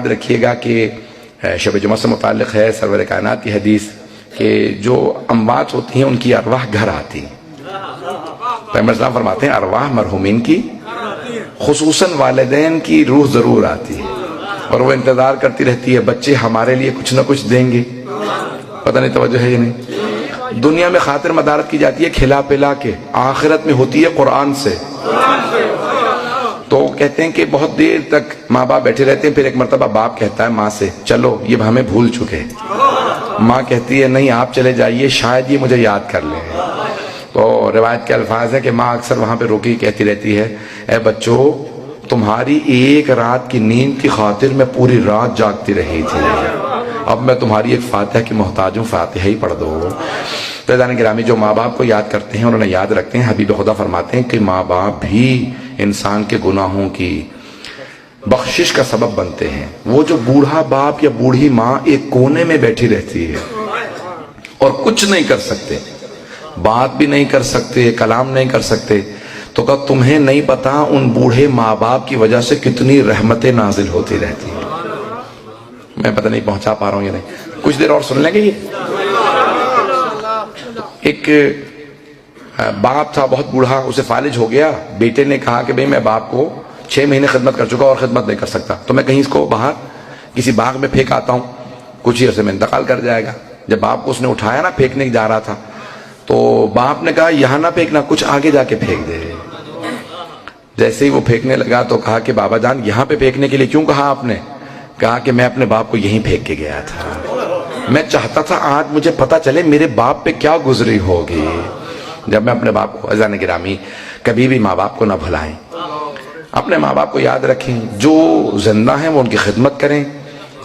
یاد رکھیے گا کہ شب جمعہ سے متعلق ہے سرور کائنات کی حدیث کہ جو اموات ہوتی ہیں ان کی ارواح گھر آتی ہیں۔ پیغمبر اسلام فرماتے ہیں ارواح مرحومین کی خصوصاً والدین کی روح ضرور آتی ہے اور وہ انتظار کرتی رہتی ہے بچے ہمارے لیے کچھ نہ کچھ دیں گے۔ پتہ نہیں توجہ ہے یا نہیں؟ دنیا میں خاطر مدارت کی جاتی ہے کھلا پلا کے، آخرت میں ہوتی ہے قرآن سے۔ تو کہتے ہیں کہ بہت دیر تک ماں باپ بیٹھے رہتے ہیں، پھر ایک مرتبہ باپ کہتا ہے ماں سے چلو یہ ہمیں بھول چکے، ماں کہتی ہے نہیں آپ چلے جائیے شاید یہ مجھے یاد کر لیں۔ تو روایت کے الفاظ ہے کہ ماں اکثر وہاں پہ روکی کہتی رہتی ہے اے بچوں تمہاری ایک رات کی نیند کی خاطر میں پوری رات جاگتی رہی تھی، اب میں تمہاری ایک فاتحہ کی محتاج ہوں، فاتحہ ہی پڑھ دو۔ عزیزان گرامی جو ماں باپ کو یاد کرتے ہیں اور انہیں یاد رکھتے ہیں، حبیب خدا فرماتے ہیں کہ ماں باپ بھی انسان کے گناہوں کی بخشش کا سبب بنتے ہیں۔ وہ جو بوڑھا باپ یا بوڑھی ماں ایک کونے میں بیٹھی رہتی ہے اور کچھ نہیں کر سکتے، بات بھی نہیں کر سکتے، کلام نہیں کر سکتے، تو کہ تمہیں نہیں پتا ان بوڑھے ماں باپ کی وجہ سے کتنی رحمتیں نازل ہوتی رہتی ہیں۔ میں پتہ نہیں پہنچا پا رہا ہوں یا نہیں، کچھ دیر اور سن لیں گے۔ یہ ایک باپ تھا بہت بوڑھا، اسے فالج ہو گیا، بیٹے نے کہا کہ بھئی میں باپ کو 6 مہینے خدمت کر چکا اور خدمت نہیں کر سکتا، تو میں کہیں اس کو باہر کسی باغ میں پھینک آتا ہوں، کچھ ہی عرصے میں انتقال کر جائے گا۔ جب باپ کو اس نے اٹھایا نا پھینکنے جا رہا تھا تو باپ نے کہا یہاں نہ پھینکنا، کچھ آگے جا کے پھینک دے۔ جیسے ہی وہ پھینکنے لگا تو کہا کہ بابا جان یہاں پہ پھینکنے کے لیے کیوں کہا آپ نے؟ کہا کہ میں اپنے باپ کو یہیں پھینک کے گیا تھا، میں چاہتا تھا آج مجھے پتا چلے میرے باپ پہ کیا گزری ہوگی جب میں اپنے باپ کو۔ عزیزان گرامی کبھی بھی ماں باپ کو نہ بھلائیں، اپنے ماں باپ کو یاد رکھیں، جو زندہ ہیں وہ ان کی خدمت کریں،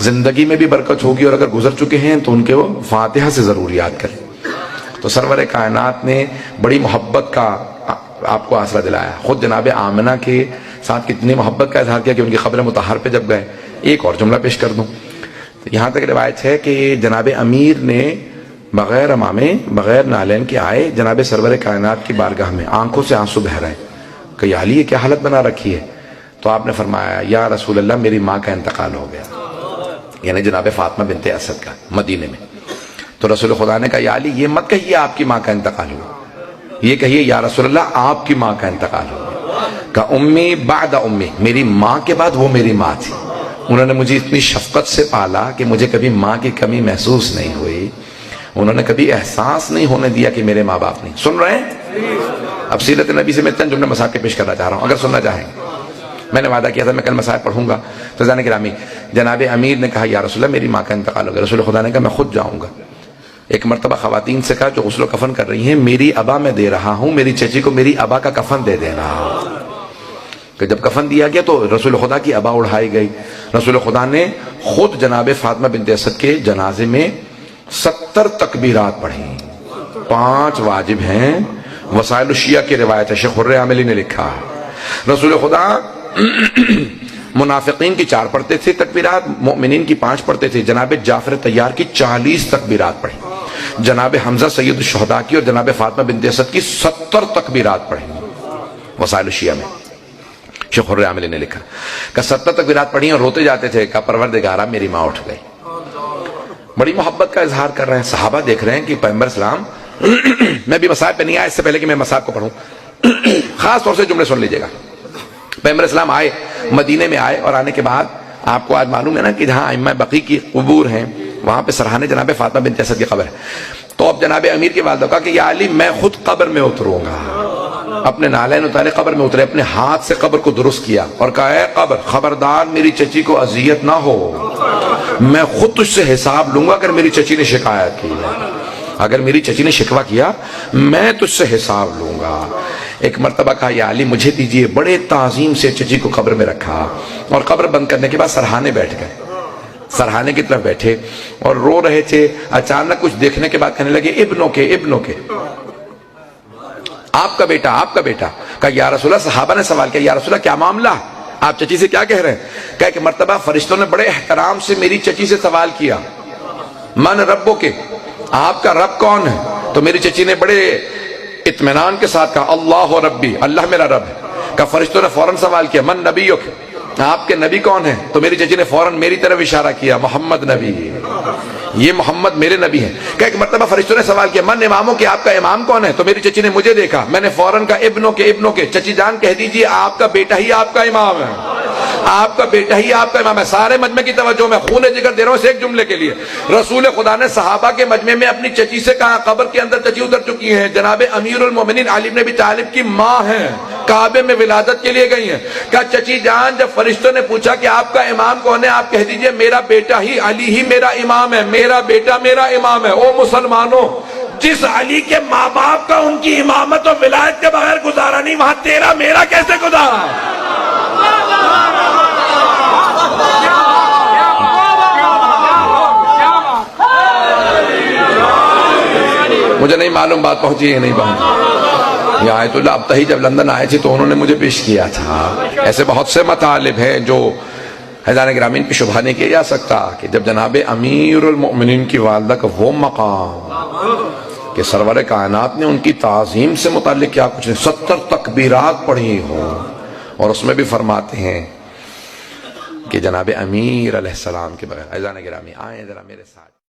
زندگی میں بھی برکت ہوگی، اور اگر گزر چکے ہیں تو ان کے وہ فاتحہ سے ضرور یاد کریں۔ تو سرور کائنات نے بڑی محبت کا آپ کو آسرا دلایا، خود جناب آمنہ کے ساتھ کتنی محبت کا اظہار کیا کہ ان کی قبر مطہر پہ جب گئے۔ ایک اور جملہ پیش کر دوں، یہاں تک روایت ہے کہ جناب امیر نے بغیر امامے بغیر نالین کے آئے جناب سرور کائنات کی بارگاہ میں، آنکھوں سے آنسو بہہ رہے ہیں کہ یا علی یہ کیا حالت بنا رکھی ہے؟ تو آپ نے فرمایا یا رسول اللہ میری ماں کا انتقال ہو گیا، یعنی جناب فاطمہ بنت اسد کا، مدینے میں۔ تو رسول خدا نے کہا یا علی یہ مت کہیے آپ کی ماں کا انتقال ہوا، یہ کہیے یا رسول اللہ آپ کی ماں کا انتقال ہوا۔ کہ امی بعد امی، میری ماں کے بعد وہ میری ماں تھی، انہوں نے مجھے اتنی شفقت سے پالا کہ مجھے کبھی ماں کی کمی محسوس نہیں ہوئی، انہوں نے کبھی احساس نہیں ہونے دیا کہ میرے ماں باپ نہیں۔ سن رہے ہیں؟ اب سیرت نبی سے میں چند جملے مسائل کے پیش کرنا چاہ رہا ہوں، اگر سننا چاہیں۔ میں نے وعدہ کیا تھا میں کل مسائل پڑھوں گا۔ تو عزیزان گرامی جناب امیر نے کہا یا رسول اللہ میری ماں کا انتقال ہو گیا، رسول خدا نے کہا میں خود جاؤں گا۔ ایک مرتبہ خواتین سے کہا جو غسل و کفن کر رہی ہیں میری ابا میں دے رہا ہوں، میری چچی کو میری ابا کا کفن دے دینا۔ کہ جب کفن دیا گیا تو رسول خدا کی ابا اڑھائی گئی، رسول خدا نے خود جناب فاطمہ بنت اسد کے جنازے میں 70 تکبیرات پڑھیں، 5 واجب ہیں، وسائل الشیعہ کی روایت ہے، شیخ حر عاملی نے لکھا ہے۔ رسول خدا منافقین کی 4 پڑھتے تھے تکبیرات، مؤمنین کی 5 پڑھتے تھے، جناب جعفر طیار کی 40 تکبیرات پڑھیں، جناب حمزہ سید الشہداء کی اور جناب فاطمہ بنت اسد کی 70 تکبیرات پڑھیں، وسائل الشیعہ میں شیخ حر عاملی نے لکھا کہ 70 تکبیرات پڑھیں اور روتے جاتے تھے کہ پروردگارا میری ماں اٹھ گئی۔ بڑی محبت کا اظہار کر رہے ہیں، صحابہ دیکھ رہے ہیں کہ پیغمبر اسلام میں بھی مصائب پہ نہیں آیا، اس سے پہلے کہ میں مصائب کو پڑھوں خاص طور سے جملے سن لیجئے گا۔ پیغمبر اسلام آئے، مدینے میں آئے، اور آنے کے بعد آپ کو آج معلوم ہے نا کہ جہاں ائمہ بقیع کی قبور ہیں وہاں پہ سرحانے جناب فاطمہ بنت اسد کی قبر ہے۔ تو اب جناب امیر کے والدہ کہا کہ یا علی میں خود قبر میں اتروں گا، اپنے نالین اتارے قبر میں اترے، اپنے ہاتھ سے قبر کو درست کیا اور کہا اے قبر خبردار میری چچی کو اذیت نہ ہو، میں خود تجھ سے حساب لوں گا اگر میری چچی نے شکایت کی، اگر میری چچی نے شکوہ کیا میں تجھ سے حساب لوں گا۔ ایک مرتبہ کہا یا علی مجھے دیجئے، بڑے تعظیم سے چچی کو قبر میں رکھا اور قبر بند کرنے کے بعد سرحانے بیٹھ گئے، سرحانے کی طرف بیٹھے اور رو رہے تھے۔ اچانک کچھ دیکھنے کے بعد کہنے لگے ابنوں کے آپ کا بیٹا آپ کا بیٹا۔ کہا یا رسول اللہ، صحابہ نے سوال کیا یا رسول اللہ کیا معاملہ، آپ چچی سے کیا کہہ رہے ہیں؟ کہا کہ مرتبہ فرشتوں نے بڑے احترام سے میری چچی سے سوال کیا من ربو کے، آپ کا رب کون ہے؟ تو میری چچی نے بڑے اطمینان کے ساتھ کہا اللہ ربی، اللہ میرا رب ہے۔ کہا فرشتوں نے فوراً سوال کیا من نبیک، آپ کے نبی کون ہیں؟ تو میری چچی نے فوراً میری طرف اشارہ کیا، محمد نبی، یہ محمد میرے نبی ہیں۔ کہ ایک مرتبہ فرشتوں نے سوال کیا من اماموں کے، آپ کا امام کون ہے؟ تو میری چچی نے مجھے دیکھا، میں نے فوراً کہا ابنوں کے۔ چچی جان کہہ دیجئے آپ کا بیٹا ہی آپ کا امام ہے، آپ کا بیٹا ہی آپ کا امام ہے۔ سارے مجمع کی توجہ میں خون جگر دے رہا ہوں اس ایک جملے کے لیے۔ رسول خدا نے صحابہ کے مجمع میں اپنی چچی سے کہا، قبر کے اندر چچی اتر چکی ہیں، جناب امیر المومنین علی بن ابی طالب کی ماں ہیں، کعبے میں ولادت کے لیے گئی ہیں۔ کہا چچی جان جب فرشتوں نے پوچھا کہ آپ کا امام کون ہے، آپ کہہ دیجئے میرا بیٹا ہی علی ہی میرا امام ہے، میرا بیٹا میرا امام ہے۔ او مسلمانوں، جس علی کے ماں باپ کا ان کی امامت و ولایت کے بغیر گزارا نہیں، وہاں تیرا میرا کیسے گزارا؟ مجھے نہیں معلوم بات پہنچی ہے نہیں پہنچی۔ یہ آیت اللہ ابتہی جب لندن آئے تھے تو انہوں نے مجھے پیش کیا تھا۔ ایسے بہت سے مطالب ہیں جو حیدان گرامین پہ شبہ نہیں کیا جا سکتا کہ جب جناب امیر المؤمنین کی والدہ کا وہ مقام کہ سرور کائنات نے ان کی تعظیم سے متعلق کیا کچھ نہیں، 70 تکبیرات پڑھی ہوں، اور اس میں بھی فرماتے ہیں کہ جناب امیر علیہ السلام کے بغیر۔ حیدان گرامی آئیں ذرا میرے ساتھ۔